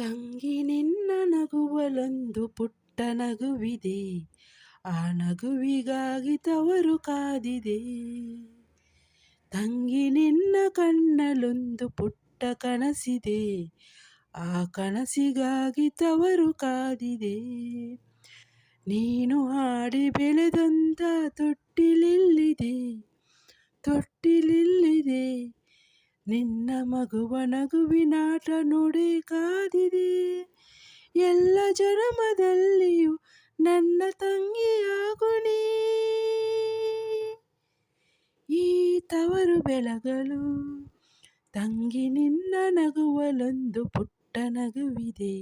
ತಂಗಿ ನಿನ್ನ ನಗುವಲೊಂದು ಪುಟ್ಟ ನಗುವಿದೆ, ಆ ನಗುವಿಗಾಗಿ ತವರು ಕಾದಿದೆ. ತಂಗಿ ನಿನ್ನ ಕಣ್ಣಲೊಂದು ಪುಟ್ಟ ಕನಸಿದೆ, ಆ ಕನಸಿಗಾಗಿ ತವರು ಕಾದಿದೆ. ನೀನು ಆಡಿ ಬೆಳೆದಂತ ತೊಟ್ಟಿಲಿಲ್ಲಿದೆ, ತೊಟ್ಟಿಲಿಲ್ಲಿದೆ. ನಿನ್ನ ಮಗುವ ನಗುವಿನಾಟ ನೋಡಿ ಕಾದಿದೆ. ಎಲ್ಲ ಜನ್ಮದಲ್ಲಿಯೂ ನನ್ನ ತಂಗಿಯಾಗು ನೀ. ಈ ತವರು ಬೆಳಗಲು ತಂಗಿ ನಿನ್ನ ನಗುವಲೊಂದು ಪುಟ್ಟ ನಗುವಿದೆ,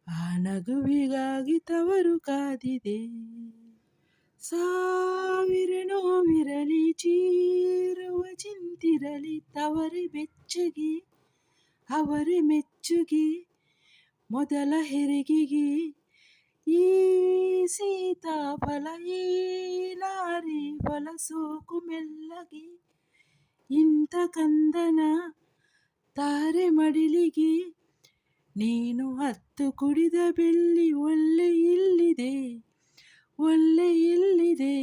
ಆ ನಗುವಿಗಾಗಿ ತವರು ಕಾದಿದೆ. ಸಾವಿರ ನೋವಿರಲಿ, ಚೀರುವ ಚಿಂತಿರಲಿ, ತವರಿ ಬೆಚ್ಚಗೆ ಅವರೇ ಮೆಚ್ಚುಗೆ. ಮೊದಲ ಹೆರಿಗೆಗೆ ಈ ಸೀತಾಫಲ, ಈ ನಾರಿ ಫಲ ಸೋಕು ಮೆಲ್ಲಗೆ. ಇಂಥ ಕಂದನ ತಾರೆ ಮಡಿಲಿಗೆ ನೀನು ಹತ್ತು ಕುಡಿದ ಬೆಳ್ಳಿ ಒಳ್ಳೆ ಇಲ್ಲಿದೆ, ಒಳ್ಳೆ ಇಲ್ಲಿದೆ.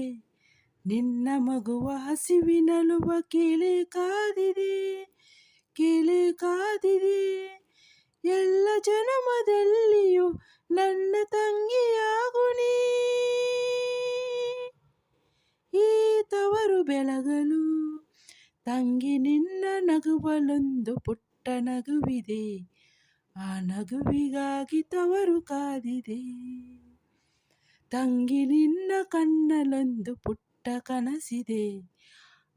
ನಿನ್ನ ಮಗುವ ಹಸಿವಿನಲುವ ಕೇಳಿ ಕಾದಿದೆ, ಕೇಳಿ ಕಾದಿದೆ. ಎಲ್ಲ ಜನ್ಮದಲ್ಲಿಯೂ ನನ್ನ ತಂಗಿಯಾಗು ನೀ. ಈ ತವರು ಬೆಳಗಲು ತಂಗಿ ನಿನ್ನ ನಗುವಲೊಂದು ಪುಟ್ಟ ನಗುವಿದೆ, ಆ ನಗುವಿಗಾಗಿ ತವರು ಕಾದಿದೆ. ತಂಗಿ ನಿನ್ನ ಕಣ್ಣಲೊಂದು ಪುಟ್ಟ ಕನಸಿದೆ,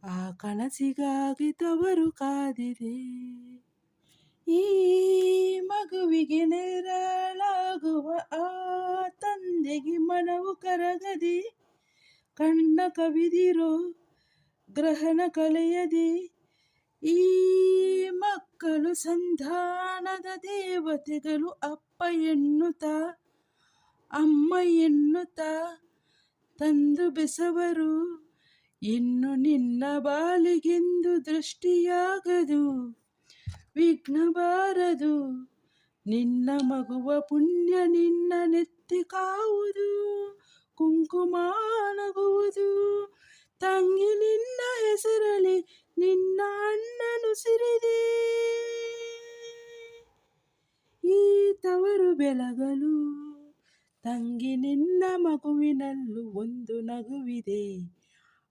ಆ ಕನಸಿಗಾಗಿ ತವರು ಕಾದಿದೆ. ಈ ಮಗುವಿಗೆ ನೆರಳಾಗುವ ಆ ತಂದೆಗೆ ಮನವು ಕರಗದೆ, ಕಣ್ಣ ಕವಿದಿರೋ ಗ್ರಹಣ ಕಳೆಯದೆ. ಈ ಮಕ್ಕಳು ಸಂಧಾನದ ದೇವತೆಗಳು, ಅಪ್ಪ ಎನ್ನುತ್ತಾ ಅಮ್ಮ ಎನ್ನುತ್ತಾ ತಂದು ಬೆಸವರು. ಇನ್ನು ನಿನ್ನ ಬಾಳಿಗೆಂದು ದೃಷ್ಟಿಯಾಗದು, ವಿಘ್ನ ಬಾರದು. ನಿನ್ನ ಮಗುವ ಪುಣ್ಯ ನಿನ್ನ ನೆತ್ತಿ ಕಾವುದು, ಕುಂಕುಮ ನಗುವುದು. ತಂಗಿ ನಿನ್ನ ಹೆಸರಲಿ ನಿನ್ನ ಅಣ್ಣನು ಸಿರಿದೆ. ಈ ತವರು ಬೆಳಗಲು ತಂಗಿ ನಿನ್ನ ಮಗುವಿನಲ್ಲೂ ಒಂದು ನಗುವಿದೆ,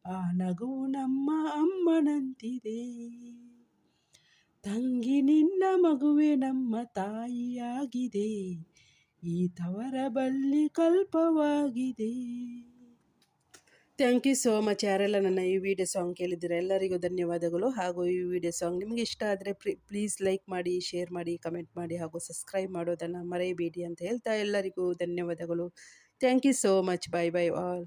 ಆ ನಗುವು ನಮ್ಮ ಅಮ್ಮನಂತಿದೆ. ತಂಗಿ ನಿನ್ನ ಮಗುವೆ ನಮ್ಮ ತಾಯಿಯಾಗಿದೆ, ಈ ತವರ ಬಳ್ಳಿ ಕಲ್ಪವಾಗಿದೆ. Thank you so much. ಯಾರೆಲ್ಲ ನನ್ನ ಈ ವಿಡಿಯೋ ಸಾಂಗ್ ಕೇಳಿದ್ದೀರ ಎಲ್ಲರಿಗೂ ಧನ್ಯವಾದಗಳು. ಹಾಗೂ ಈ ವಿಡಿಯೋ ಸಾಂಗ್ ನಿಮಗೆ ಇಷ್ಟ ಆದರೆ ಪ್ಲೀಸ್ ಲೈಕ್ ಮಾಡಿ, ಶೇರ್ ಮಾಡಿ, ಕಮೆಂಟ್ ಮಾಡಿ ಹಾಗೂ ಸಬ್ಸ್ಕ್ರೈಬ್ ಮಾಡೋದನ್ನು ಮರೆಯಬೇಡಿ ಅಂತ ಹೇಳ್ತಾ ಎಲ್ಲರಿಗೂ ಧನ್ಯವಾದಗಳು. Thank you so much. Bye bye all.